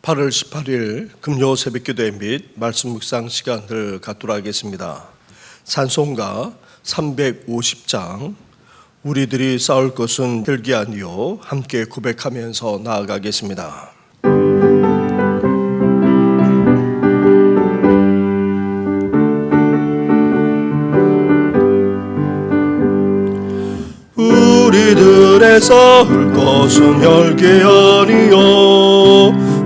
8월 18일 금요 새벽기도회 및 말씀 묵상 시간을 갖도록 하겠습니다. 찬송가 350장 우리들이 싸울 것은 혈기 아니요 함께 고백하면서 나아가겠습니다. 우리들의 싸울 것은 혈기 아니요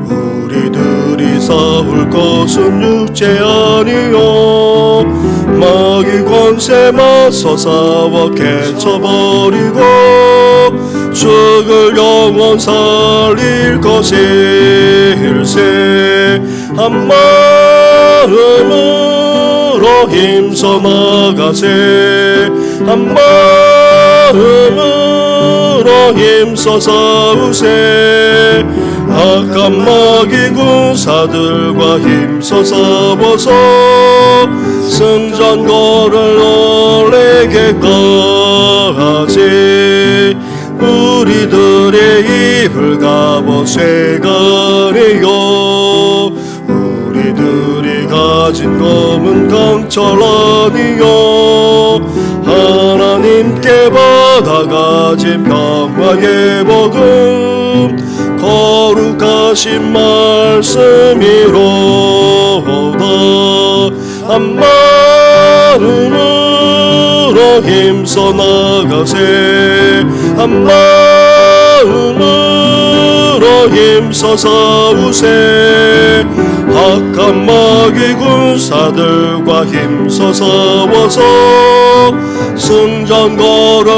우리들이 싸울 것은 육체 아니요 마귀 권세 맞서 싸워 깨쳐버리고 죽을 영혼 살릴 것일세 한 마음으로 힘써 나가세 한 마음으로 힘써 싸우세 악한 마귀 군사들과 힘써 싸워서 승전거를 올리게까지 우리들의 입을 갑옷에가리요 우리들이 가진 검은 강철 아니요 하나님께 받아가진 평화의 복음 거룩하신 말씀이로다 한 마음으로 힘써 나가세 한 마음으로 힘써 싸우세 악한 마귀 군사들과 힘써 싸워서 승전거를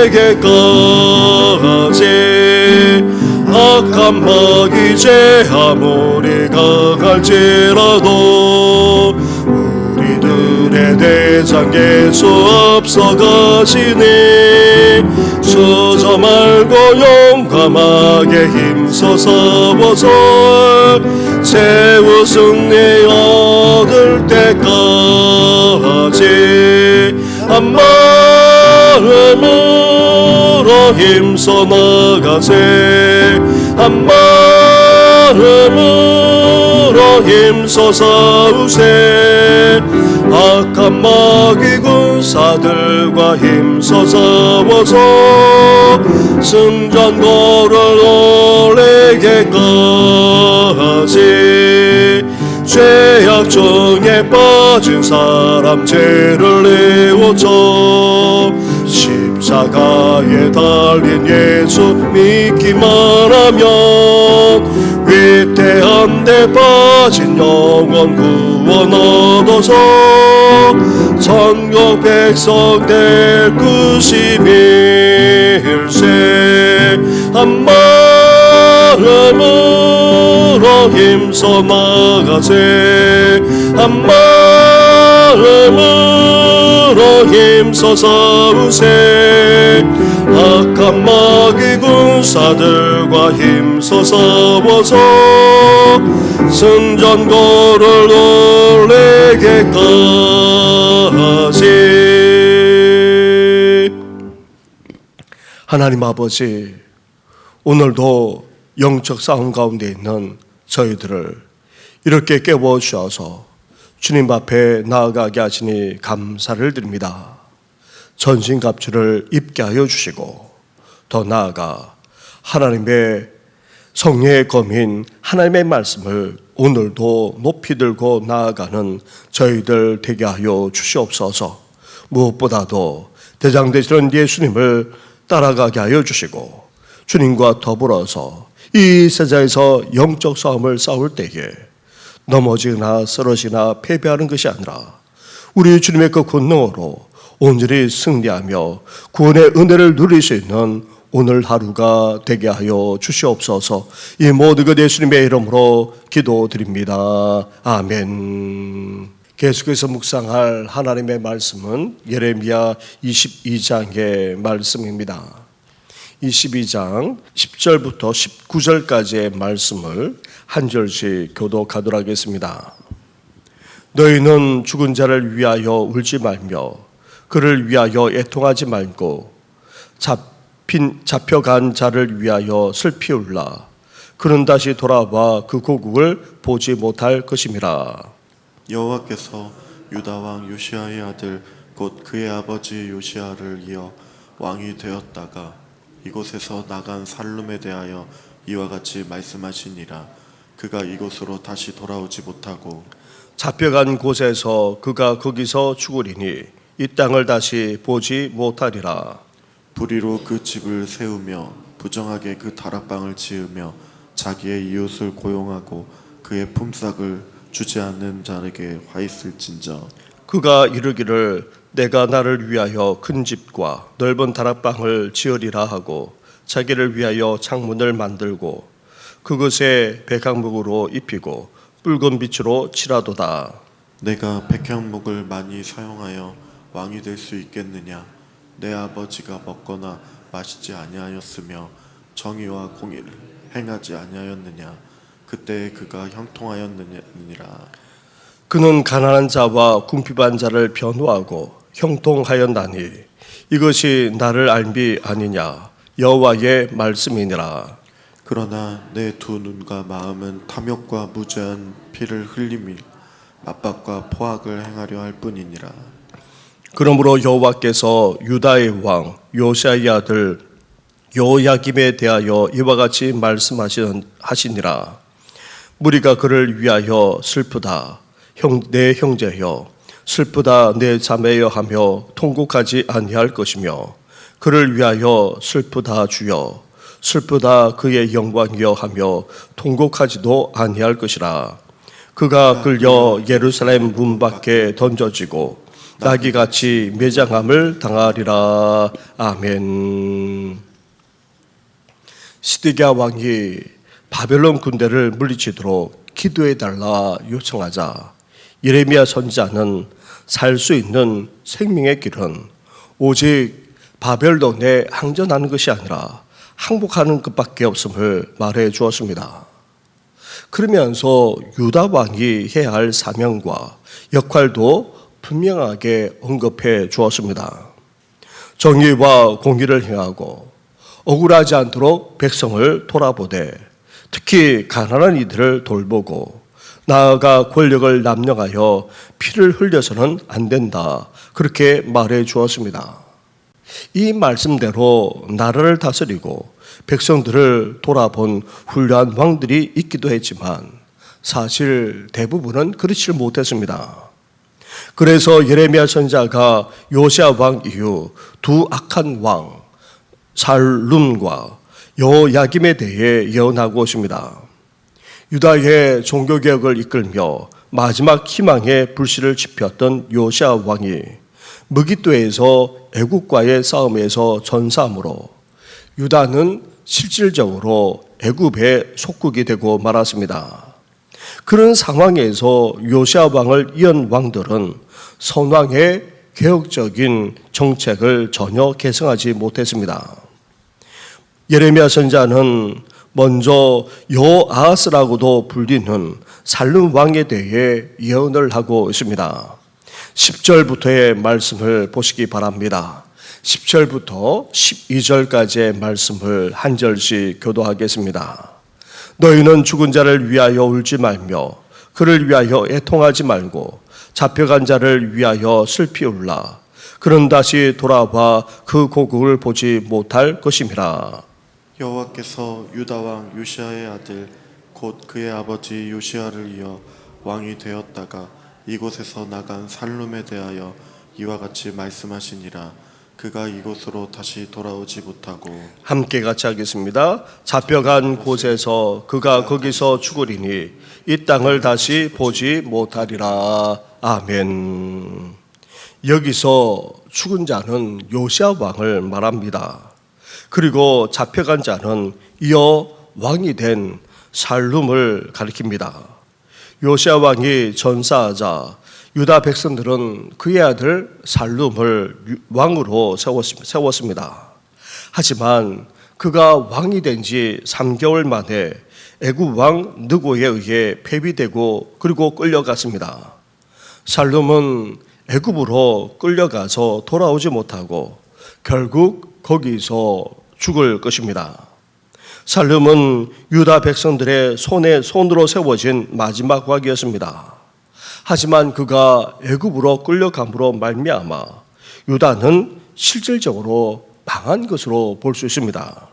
올리게까지 악한 마귀 죄 아무리 강할지라도 우리들의 대장 예수 앞서가시니 주저 말고 용감하게 힘써 싸워서 최후 승리 얻을 때까지 한 마음으로 힘써 나가세 한 마음으로 힘써 싸우세 악한 마귀 군사들과 힘써 싸워서 승전거를 올리게까지 죄악 중에 빠진 사람 죄를 내오죠 십자가에 달린 예수 믿기만 하면 위태한 데 빠진 영혼 구원 얻어서 천국 백성 될 91세 한 마음으로 힘써 나가세 한 마음으로 힘써 싸우세 악한 마귀 군사들과 힘써 싸워서 승전거를 올리게까지 하나님 아버지 오늘도 영적 싸움 가운데 있는 저희들을 이렇게 깨워주셔서 주님 앞에 나아가게 하시니 감사를 드립니다. 전신갑주를 입게 하여 주시고 더 나아가 하나님의 성령의 검인 하나님의 말씀을 오늘도 높이 들고 나아가는 저희들 되게 하여 주시옵소서. 무엇보다도 대장 되시는 예수님을 따라가게 하여 주시고 주님과 더불어서 이 세상에서 영적 싸움을 싸울 때에 넘어지거나 쓰러지거나 패배하는 것이 아니라 우리 주님의 그 권능으로 온전히 승리하며 구원의 은혜를 누릴 수 있는 오늘 하루가 되게 하여 주시옵소서. 이 모든 것 예수님의 이름으로 기도드립니다. 아멘. 계속해서 묵상할 하나님의 말씀은 예레미야 22장의 말씀입니다. 22장 10절부터 19절까지의 말씀을 한 절씩 교독하도록 하겠습니다. 너희는 죽은 자를 위하여 울지 말며 그를 위하여 애통하지 말고 잡혀간 자를 위하여 슬피 울라. 그는 다시 돌아와 그 고국을 보지 못할 것임이라. 여호와께서 유다 왕 요시아의 아들 곧 그의 아버지 요시아를 이어 왕이 되었다가 이곳에서 나간 살룸에 대하여 이와 같이 말씀하시니라. 그가 이곳으로 다시 돌아오지 못하고 잡혀간 곳에서 그가 거기서 죽으리니 이 땅을 다시 보지 못하리라. 불의로 그 집을 세우며 부정하게 그 다락방을 지으며 자기의 이웃을 고용하고 그의 품삯을 주지 않는 자에게 화 있을진저. 그가 이르기를 내가 나를 위하여 큰 집과 넓은 다락방을 지으리라 하고 자기를 위하여 창문을 만들고 그것에 백향목으로 입히고 붉은 빛으로 칠하도다. 내가 백향목을 많이 사용하여 왕이 될 수 있겠느냐? 내 아버지가 먹거나 마시지 아니하였으며 정의와 공의를 행하지 아니하였느냐? 그때에 그가 형통하였느니라. 그는 가난한 자와 궁핍한 자를 변호하고 형통하였나니 이것이 나를 알미 아니냐? 여호와의 말씀이니라. 그러나 내 두 눈과 마음은 탐욕과 무죄한 피를 흘림이 압박과 포악을 행하려 할 뿐이니라. 그러므로 여호와께서 유다의 왕 요시아의 아들 요야김에 대하여 이와 같이 말씀하시니라. 무리가 그를 위하여 슬프다 내 형제여 슬프다 내 자매여 하며 통곡하지 아니할 것이며 그를 위하여 슬프다 주여 슬프다 그의 영광이여 하며 통곡하지도 아니할 것이라. 그가 끌려 예루살렘 문 밖에 던져지고 나귀같이 매장함을 당하리라. 아멘. 시드기야 왕이 바벨론 군대를 물리치도록 기도해달라 요청하자 예레미야 선지자는 살 수 있는 생명의 길은 오직 바벨론에 항전하는 것이 아니라 항복하는 것밖에 없음을 말해 주었습니다. 그러면서 유다 왕이 해야 할 사명과 역할도 분명하게 언급해 주었습니다. 정의와 공의를 행하고 억울하지 않도록 백성을 돌아보되 특히 가난한 이들을 돌보고 나아가 권력을 남용하여 피를 흘려서는 안 된다. 그렇게 말해 주었습니다. 이 말씀대로 나라를 다스리고 백성들을 돌아본 훌륭한 왕들이 있기도 했지만 사실 대부분은 그렇지 못했습니다. 그래서 예레미야 선지자가 요시아 왕 이후 두 악한 왕 살룸과 요야김에 대해 예언하고 있습니다. 유다의 종교개혁을 이끌며 마지막 희망의 불씨를 지폈던 요시아 왕이 무기토에서 애굽과의 싸움에서 전사함으로 유다는 실질적으로 애굽의 속국이 되고 말았습니다. 그런 상황에서 요시아 왕을 이은 왕들은 선왕의 개혁적인 정책을 전혀 계승하지 못했습니다. 예레미야 선지자는 먼저 여호아하스라고도 불리는 살룸 왕에 대해 예언을 하고 있습니다. 10절부터의 말씀을 보시기 바랍니다. 10절부터 12절까지의 말씀을 한 절씩 교도하겠습니다. 너희는 죽은 자를 위하여 울지 말며 그를 위하여 애통하지 말고 잡혀간 자를 위하여 슬피 울라. 그는 다시 돌아와 그 고국을 보지 못할 것임이라. 여호와께서 유다 왕 요시아의 아들 곧 그의 아버지 요시아를 이어 왕이 되었다가 이곳에서 나간 살룸에 대하여 이와 같이 말씀하시니라. 그가 이곳으로 다시 돌아오지 못하고 함께 같이 하겠습니다. 잡혀간 곳에서 그가 거기서 죽으리니 이 땅을 다시 보지 못하리라. 아멘. 여기서 죽은 자는 요시아 왕을 말합니다. 그리고 잡혀간 자는 이어 왕이 된 살룸을 가리킵니다. 요시아 왕이 전사하자 유다 백성들은 그의 아들 살룸을 왕으로 세웠습니다. 하지만 그가 왕이 된 지 3개월 만에 애굽 왕 느고에 의해 폐위되고 그리고 끌려갔습니다. 살룸은 애굽으로 끌려가서 돌아오지 못하고 결국 거기서 죽을 것입니다. 살름은 유다 백성들의 손에 손으로 세워진 마지막 왕이었습니다. 하지만 그가 애굽으로 끌려감으로 말미암아 유다는 실질적으로 망한 것으로 볼 수 있습니다.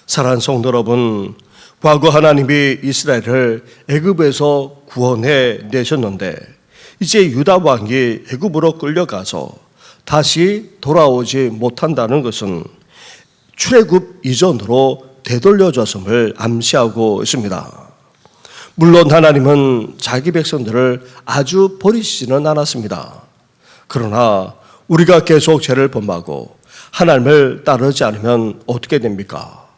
사랑하는 성도 여러분, 과거 하나님이 이스라엘을 애굽에서 구원해 내셨는데 이제 유다 왕이 애굽으로 끌려가서 다시 돌아오지 못한다는 것은 출애굽 이전으로 되돌려졌음을 암시하고 있습니다. 물론 하나님은 자기 백성들을 아주 버리시지는 않았습니다. 그러나 우리가 계속 죄를 범하고 하나님을 따르지 않으면 어떻게 됩니까?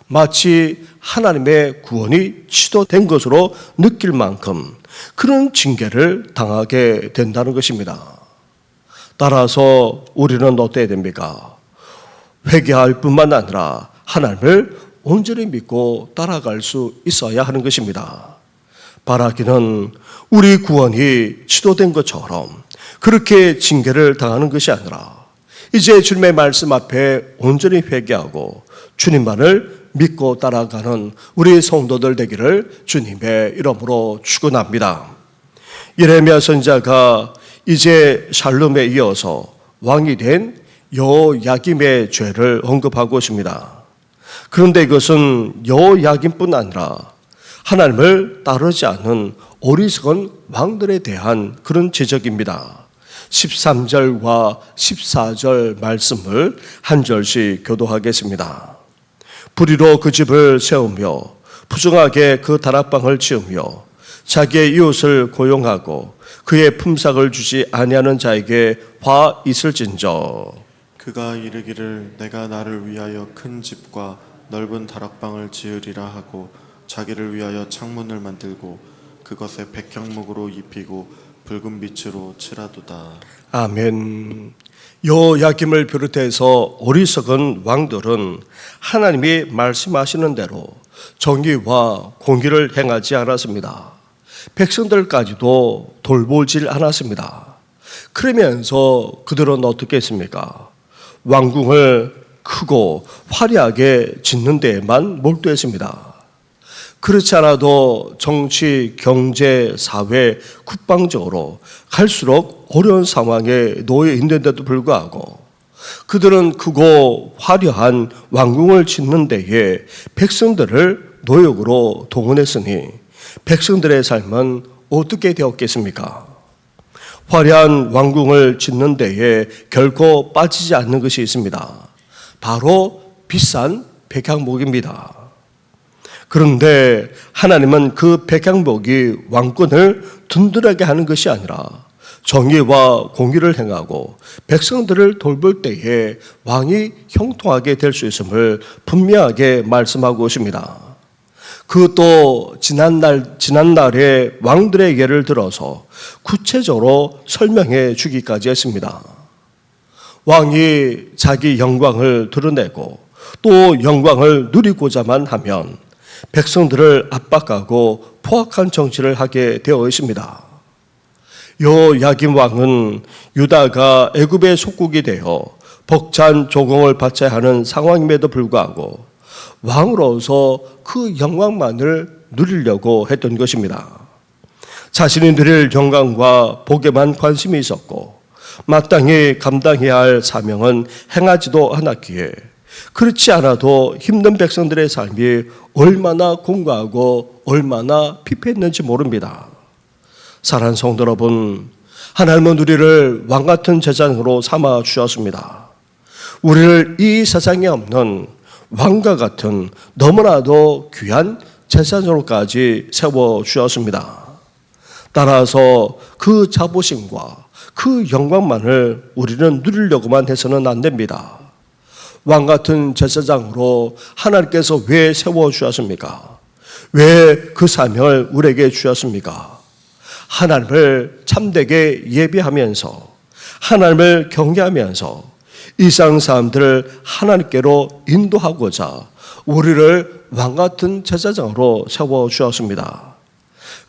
마치 하나님의 구원이 취소된 것으로 느낄 만큼 그런 징계를 당하게 된다는 것입니다. 따라서 우리는 어때야 됩니까? 회개할 뿐만 아니라 하나님을 온전히 믿고 따라갈 수 있어야 하는 것입니다. 바라기는 우리 구원이 취소된 것처럼 그렇게 징계를 당하는 것이 아니라 이제 주님의 말씀 앞에 온전히 회개하고 주님만을 믿고 따라가는 우리 성도들 되기를 주님의 이름으로 축원합니다. 예레미야 선지자가 이제 샬룸에 이어서 왕이 된 여호야김의 죄를 언급하고 있습니다. 그런데 이것은 여호야김뿐 아니라 하나님을 따르지 않는 어리석은 왕들에 대한 그런 지적입니다. 13절과 14절 말씀을 한 절씩 교도하겠습니다. 불의로 그 집을 세우며 부정하게 그 다락방을 지으며 자기의 이웃을 고용하고 그의 품삯을 주지 아니하는 자에게 화 있을진저. 그가 이르기를 내가 나를 위하여 큰 집과 넓은 다락방을 지으리라 하고 자기를 위하여 창문을 만들고 그것에 백향목으로 입히고 붉은 빛으로 칠하도다. 아멘. 여호야김을 비롯해서 어리석은 왕들은 하나님이 말씀하시는 대로 정의와 공의를 행하지 않았습니다. 백성들까지도 돌보질 않았습니다. 그러면서 그들은 어떻게 했습니까? 왕궁을 크고 화려하게 짓는 데에만 몰두했습니다. 그렇지 않아도 정치, 경제, 사회, 국방적으로 갈수록 어려운 상황에 놓여 있는데도 불구하고 그들은 크고 화려한 왕궁을 짓는 데에 백성들을 노역으로 동원했으니 백성들의 삶은 어떻게 되었겠습니까? 화려한 왕궁을 짓는 데에 결코 빠지지 않는 것이 있습니다. 바로 비싼 백향목입니다. 그런데 하나님은 그 백향목이 왕권을 든든하게 하는 것이 아니라 정의와 공의를 행하고 백성들을 돌볼 때에 왕이 형통하게 될 수 있음을 분명하게 말씀하고 있습니다. 그것도 지난날의 왕들의 예를 들어서 구체적으로 설명해 주기까지 했습니다. 왕이 자기 영광을 드러내고 또 영광을 누리고자만 하면 백성들을 압박하고 포악한 정치를 하게 되어 있습니다. 여호야김 왕은 유다가 애굽의 속국이 되어 벅찬 조공을 받쳐야 하는 상황임에도 불구하고 왕으로서 그 영광만을 누리려고 했던 것입니다. 자신이 누릴 영광과 복에만 관심이 있었고 마땅히 감당해야 할 사명은 행하지도 않았기에 그렇지 않아도 힘든 백성들의 삶이 얼마나 공고하고 얼마나 피폐했는지 모릅니다. 사랑하는 성도 여러분, 하나님은 우리를 왕같은 제사장으로 삼아 주셨습니다. 우리를 이 세상에 없는 왕과 같은 너무나도 귀한 제사장으로까지 세워 주셨습니다. 따라서 그 자부심과 그 영광만을 우리는 누리려고만 해서는 안 됩니다. 왕같은 제사장으로 하나님께서 왜 세워주셨습니까? 왜 그 사명을 우리에게 주셨습니까? 하나님을 참되게 예배하면서 하나님을 경외하면서 이 세상 사람들을 하나님께로 인도하고자 우리를 왕같은 제사장으로 세워주셨습니다.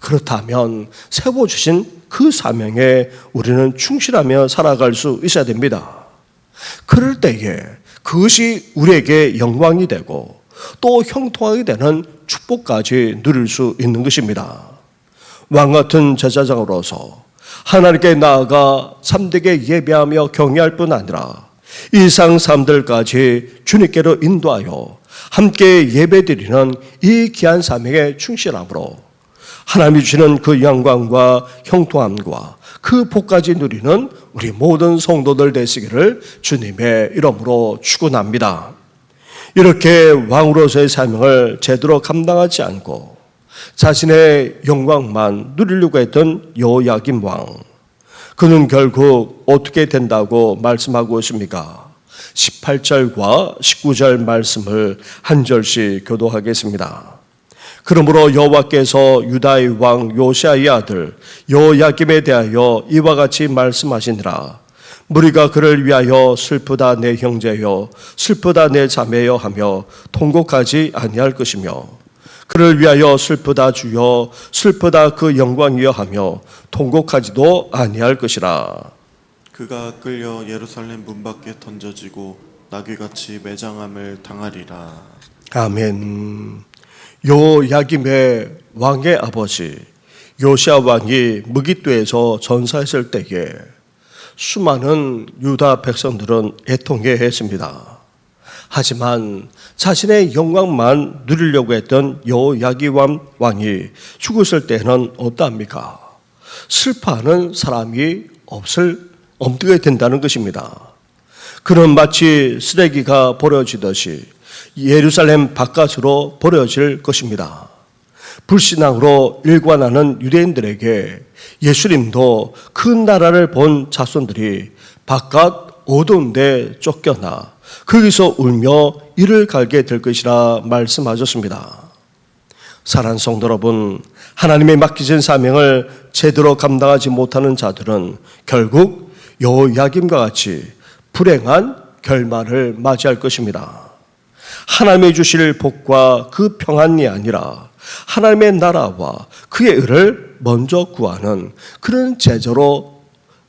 그렇다면 세워주신 그 사명에 우리는 충실하며 살아갈 수 있어야 됩니다. 그럴 때에 그것이 우리에게 영광이 되고 또 형통하게 되는 축복까지 누릴 수 있는 것입니다. 왕같은 제사장으로서 하나님께 나아가 참되게 예배하며 경외할 뿐 아니라 이상 삶들까지 주님께로 인도하여 함께 예배드리는 이 귀한 사명에 충실함으로 하나님이 주시는 그 영광과 형통함과 그 복까지 누리는 우리 모든 성도들 되시기를 주님의 이름으로 축원합니다. 이렇게 왕으로서의 사명을 제대로 감당하지 않고 자신의 영광만 누리려고 했던 여호야김 왕, 그는 결국 어떻게 된다고 말씀하고 있습니까? 18절과 19절 말씀을 한 절씩 교도하겠습니다. 그러므로 여호와께서 유다의 왕 요시아의 아들 여호야김에 대하여 이와 같이 말씀하시니라. 무리가 그를 위하여 슬프다 내 형제여, 슬프다 내 자매여 하며 통곡하지 아니할 것이며, 그를 위하여 슬프다 주여, 슬프다 그 영광이여 하며 통곡하지도 아니할 것이라. 그가 끌려 예루살렘 문 밖에 던져지고 나귀같이 매장함을 당하리라. 아멘. 여호야김의 왕의 아버지 요시아 왕이 무기토에서 전사했을 때에 수많은 유다 백성들은 애통해했습니다. 하지만 자신의 영광만 누리려고 했던 여호야김 왕이 죽었을 때는 어떠합니까? 슬퍼하는 사람이 없게 된다는 것입니다. 그는 마치 쓰레기가 버려지듯이 예루살렘 바깥으로 버려질 것입니다. 불신앙으로 일관하는 유대인들에게 예수님도 그 나라를 본 자손들이 바깥 어두운 데 쫓겨나 거기서 울며 이를 갈게 될 것이라 말씀하셨습니다. 사랑하는 성도 여러분, 하나님의 맡기신 사명을 제대로 감당하지 못하는 자들은 결국 여호야김과 같이 불행한 결말을 맞이할 것입니다. 하나님의 주실 복과 그 평안이 아니라 하나님의 나라와 그의 의를 먼저 구하는 그런 제자로,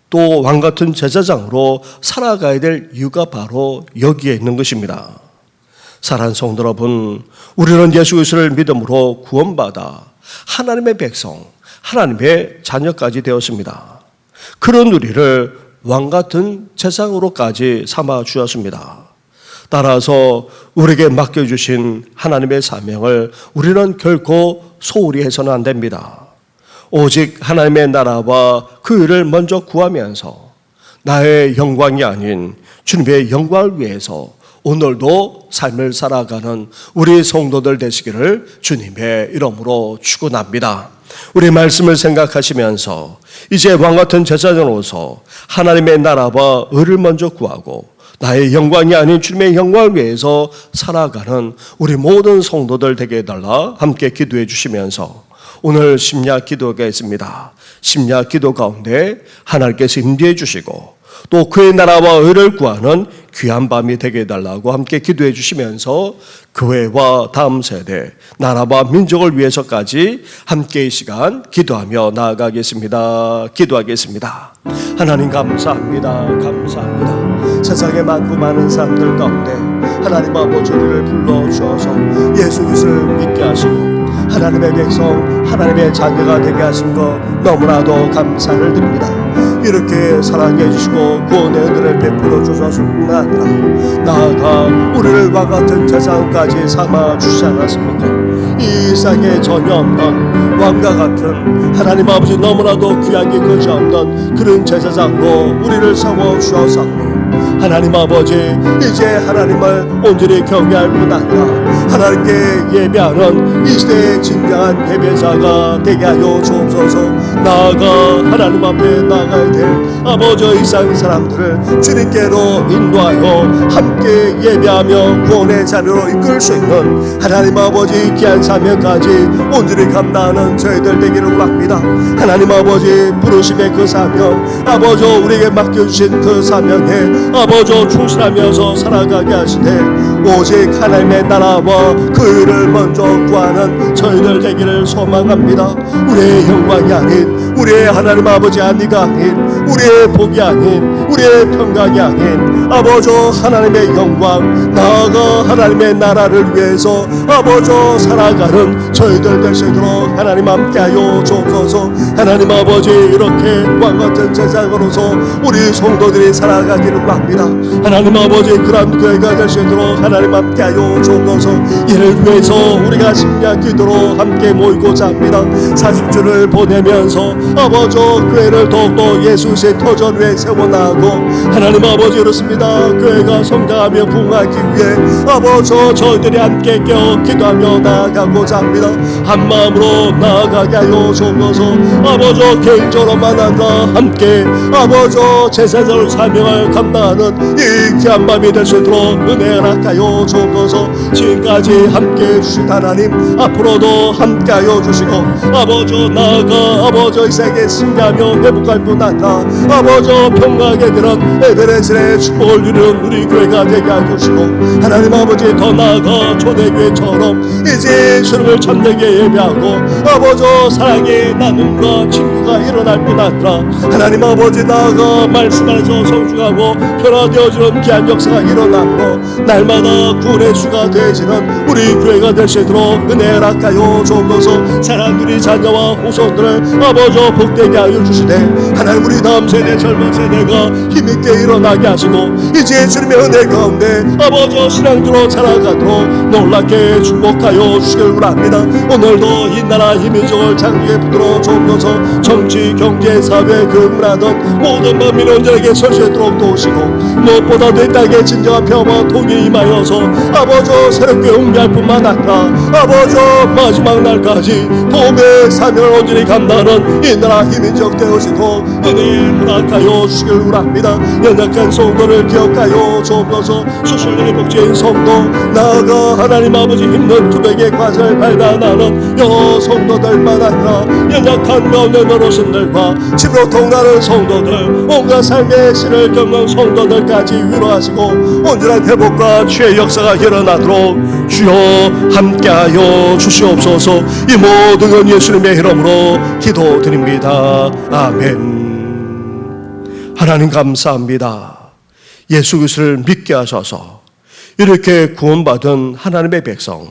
또 왕같은 제사장으로 살아가야 될 이유가 바로 여기에 있는 것입니다. 사랑하는 성도 여러분, 우리는 예수 그리스도를 믿음으로 구원받아 하나님의 백성, 하나님의 자녀까지 되었습니다. 그런 우리를 왕같은 제사장으로까지 삼아 주었습니다. 따라서 우리에게 맡겨주신 하나님의 사명을 우리는 결코 소홀히 해서는 안 됩니다. 오직 하나님의 나라와 그 의를 먼저 구하면서 나의 영광이 아닌 주님의 영광을 위해서 오늘도 삶을 살아가는 우리 성도들 되시기를 주님의 이름으로 축원합니다. 우리 말씀을 생각하시면서 이제 왕같은 제사장으로서 하나님의 나라와 의를 먼저 구하고 나의 영광이 아닌 주님의 영광을 위해서 살아가는 우리 모든 성도들 되게 해달라 함께 기도해 주시면서 오늘 심야 기도가 있습니다. 심야 기도 가운데 하나님께서 임재해 주시고 또 그의 나라와 의를 구하는 귀한 밤이 되게 해달라고 함께 기도해 주시면서 교회와 다음 세대, 나라와 민족을 위해서까지 함께 이 시간 기도하며 나아가겠습니다. 기도하겠습니다. 하나님 감사합니다. 감사합니다. 세상에 많고 많은 사람들 가운데 하나님 아버지 우리를 불러주셔서 예수 그리스도를 믿게 하시고 하나님의 백성, 하나님의 자녀가 되게 하신 것 너무나도 감사를 드립니다. 이렇게 사랑해 주시고 구원의 은혜를 베풀어 주셨을 뿐 아니라 나아가 우리를 왕같은 제사장까지 삼아 주시지 않았습니까? 이 세상에 전혀 없는 왕과 같은 하나님 아버지 너무나도 귀하게 거지없는 그런 제사장으로 우리를 세워 주셨사오니 하나님 아버지 이제 하나님을 온전히 경외할 뿐 아니라 하나님께 예배하는 이 시대의 진정한 예배자가 되게 하여 주옵소서. 나아가 하나님 앞에 나가야 될 아버지 이상 사람들을 주님께로 인도하여 함께 예배하며 구원의 자리로 이끌 수 있는 하나님 아버지 귀한 사명까지 온전히 감당하는 저희들 되기를 원합니다. 하나님 아버지 부르심의 그 사명, 아버지 우리에게 맡겨주신 그 사명에 아버지 충실하면서 살아가게 하시되 오직 하나님의 나라와 그 일을 먼저 구하는 저희들 되기를 소망합니다. 우리의 영광이 아닌, 우리의 하나님 아버지 안위가 아닌, 우리의 복이 아닌, 우리의 평강이 아닌 아버지 하나님의 영광, 나아가 하나님의 나라를 위해서 아버지 살아가는 저희들 될 수 있도록 하나님 함께하여 주옵소서. 하나님 아버지, 이렇게 왕같은 세상으로서 우리 성도들이 살아가기를 합니다. 하나님 아버지, 그런 교회가 될 수 있도록 하나님 함께하여 주옵소서. 이를 위해서 우리가 심야 기도로 함께 모이고자 합니다. 40주를 보내면서 아버지 교회를 더욱더 예수의 터전 위에 세워나가고, 하나님 아버지 이렇습니다. 교회가 성장하며 부흥하기 위해 아버지 저희들이 함께 깨어 기도하며 나아가고자 합니다. 한 마음으로 나아가게 하여 주옵소서. 아버지 개인적으로만 아니라 함께 아버지 제사장 사명을 감당하는 이 귀한 밤이 될 수 있도록 은혜 허락하여 주옵소서. 지금까지 함께 해주신 하나님, 앞으로도 함께하여 주시고 아버지 나아가 아버지 이 세계에 승리하며 회복할 뿐 아니라 아버지 평강하게 되는 에베레스의 축복을 누리는 우리 교회가 되게 해주시고, 하나님 아버지 더 나아가 초대교회처럼 이제 주님을 참되게 예배하고 아버지 사랑의 나눔과 친구가 일어날 뿐 아니라 하나님 아버지 나아가 말씀 안에서 성숙하고 변화되어지는 귀한 역사가 일어나고 날마다 구원의 수가 되어지는 우리 교회가 될 수 있도록 은혜 허락하여 주옵소서. 사랑하는 우리 자녀와 후손들을 아버지 복되게 하여 주시되, 하나님 우리 다음 세대 젊은 세대가 힘있게 일어나게 하시고 이제 주님의 은혜 가운데 아버지 신앙으로 살아가도록 놀랍게 축복하여 주시길 바랍니다. 오늘도 이 나라 민족을 장벽에 붙들어 주옵소서. 정치, 경제, 사회, 금문화든 모든 만민 온전하게 설 수 있도록 도우시고, 무엇보다도 이 땅에 진정한 평화와 통일이 임하여서 아버지 새롭게 응대할 뿐만 아니라 아버지 마지막 날까지 복음의 사명을 온전히 감당하는 이 나라 민족 되어지도록 은혜 허락하여 주시길 바랍니다. 연약한 성도를 기억하여 주옵소서. 수술의 복지인 성도, 나아가 하나님 아버지 힘든 투백의 과정을 발견하는 여러 성도들만 아니라 연약한 가운데 어르신들과 집으로 통하는 성도들, 온갖 삶의 시를 겪는 성도들까지 위로하시고 온전한 회복과 치유의 역사가 일어나도록 주여 함께하여 주시옵소서. 이 모든 건 예수님의 이름으로 기도드립니다. 아멘. 하나님 감사합니다. 예수 그리스도를 믿게 하셔서 이렇게 구원받은 하나님의 백성,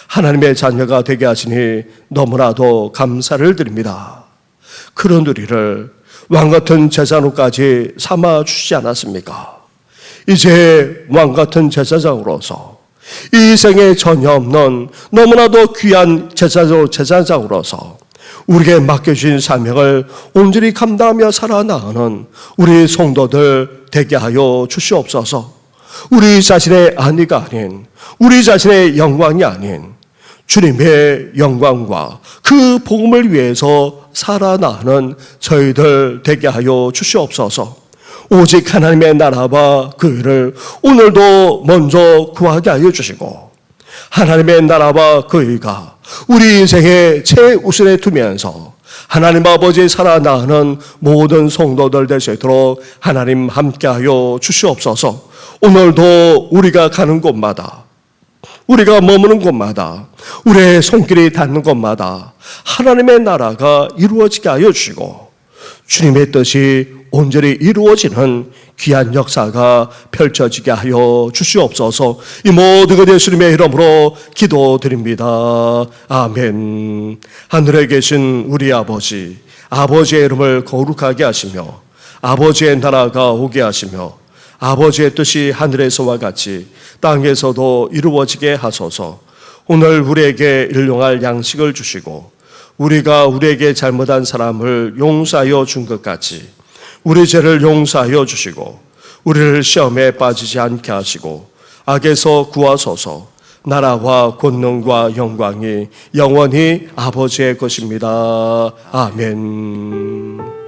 하나님의 자녀가 되게 하시니 너무나도 감사를 드립니다. 그런 우리를 왕같은 제사장까지 삼아주시지 않았습니까? 이제 왕같은 제사장으로서 이 생에 전혀 없는 너무나도 귀한 제사장으로서 우리에게 맡겨주신 사명을 온전히 감당하며 살아나가는 우리 성도들 되게 하여 주시옵소서. 우리 자신의 안위가 아닌, 우리 자신의 영광이 아닌 주님의 영광과 그 복음을 위해서 살아나는 저희들 되게 하여 주시옵소서. 오직 하나님의 나라와 그 일을 오늘도 먼저 구하게 하여 주시고, 하나님의 나라와 그 일가 우리 인생의 최우선에 두면서 하나님 아버지 살아나가는 모든 성도들 될 수 있도록 하나님 함께하여 주시옵소서. 오늘도 우리가 가는 곳마다, 우리가 머무는 곳마다, 우리의 손길이 닿는 곳마다 하나님의 나라가 이루어지게 하여 주시고 주님의 뜻이 온전히 이루어지는 귀한 역사가 펼쳐지게 하여 주시옵소서. 이 모든 것 예수님의 이름으로 기도드립니다. 아멘. 하늘에 계신 우리 아버지, 아버지의 이름을 거룩하게 하시며 아버지의 나라가 오게 하시며 아버지의 뜻이 하늘에서와 같이 땅에서도 이루어지게 하소서. 오늘 우리에게 일용할 양식을 주시고 우리가 우리에게 잘못한 사람을 용서하여 준 것 같이 우리 죄를 용서하여 주시고 우리를 시험에 빠지지 않게 하시고 악에서 구하소서. 나라와 권능과 영광이 영원히 아버지의 것입니다. 아멘.